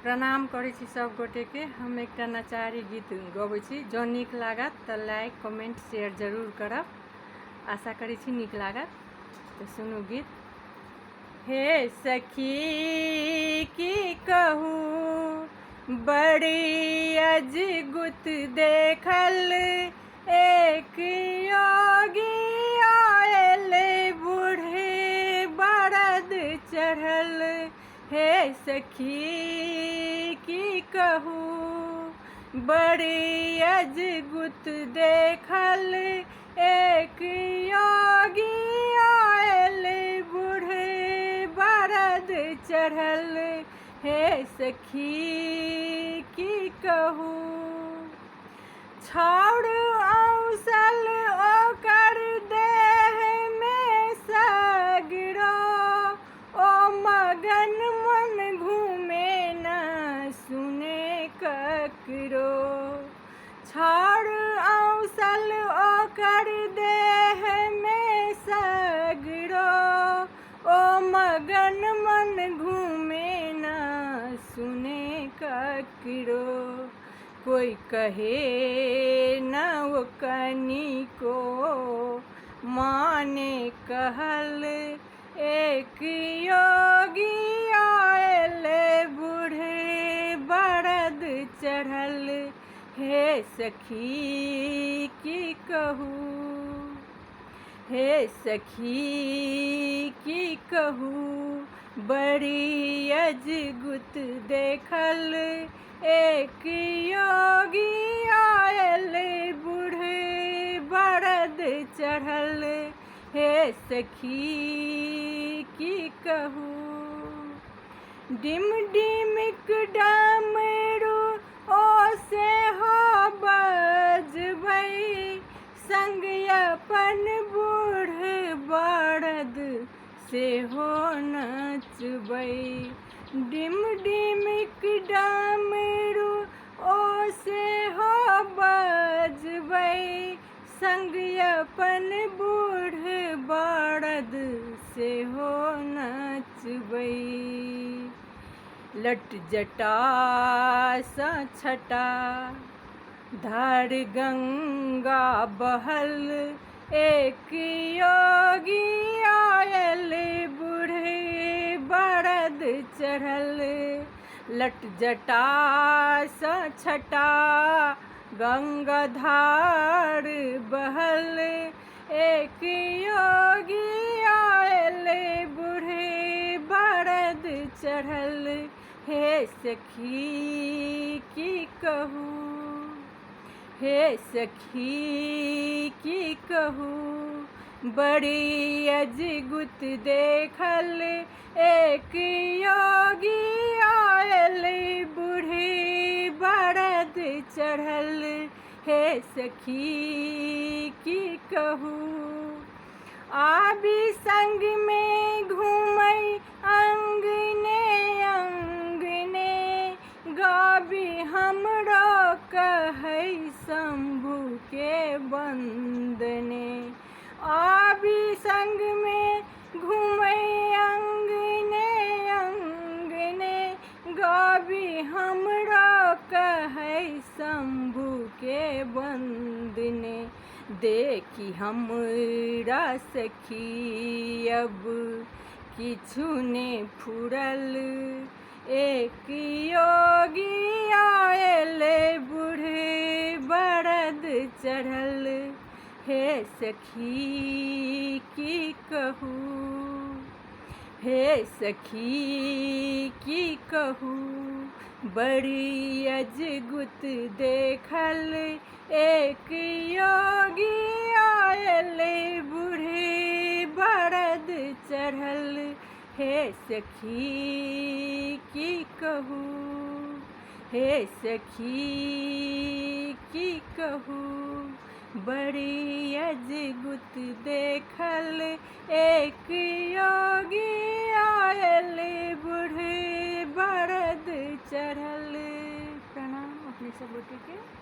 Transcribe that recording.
प्रणाम करै छी सब गोटे के। हम एक नचारी गीत गबै छी। जो नीक लागत तो लाइक कमेंट शेयर जरूर करब। आशा करै छी नीक लागत। तो सुनू गीत। हे सखी की कहूँ बड़ी अजगुत देखल एक योगी आयल बूढ़े बरद चढ़ल। हे सखी की कहूँ बड़ी अजगुत देखल एक योगी आयल बूढ़े बरद चढ़ल। हे सखी की कहूँ छाउर औसल ओकर देह में सगरो ओ मगन मन घूमे न सुने ककरो। छाउर औसल ओकर देह में सगरो ओ मगन मन घूमे न सुने ककरो। कोई कहे न वो कनी को माने कहल एक योगी आयल बूढ़े बरद चढ़ल। हे सखी की कहूँ हे सखी की कहूँ बड़ी अजगुत देखल एक योगी आयल बूढ़े बरद चढ़ल। हे सखी की कहूँ डिम डिमिक डमरू ओ से हो बजबै संग अपन बूढ़ बरद से हो नचबै। डिम डिमिक डमरू ओ से हो बजबै संग अपन बूढ़ बरद से हो नचबै। लट जटा सा छटा धार गंगा बहल एक योगी आयल बूढ़े बरद चढ़ल। लट जटा सा छटा गंगा धार बहल एक योगी आयल बूढ़े बरद चढ़ल। हे सखी की कहूँ हे सखी की कहूँ बड़ी अजगुत देखल एक योगी आयल बूढ़े बरद चढ़ल। हे सखी की कहूँ आबी संग में घूमै अंगने अंगने गाबी हमरो कहै शंभू के बंदने। आबी संग में घूमै अंगने अंगने गाबी हमरो कहै शंभू के बंदने। देखी हमरा सखी अब किछु ने फुरल एक योगी आयल बूढ़े बरद चढ़ल। हे सखी की कहूँ हे सखी की कहूँ बड़ी अजगुत देखल एक योगी आयल बूढ़े बरद चढ़ल। हे सखी की कहूँ हे सखी की कहूँ बड़ी अजगुत देखल एक योगी आयल बूढ़े बरद चढ़ल। प्रणाम अपने सब के।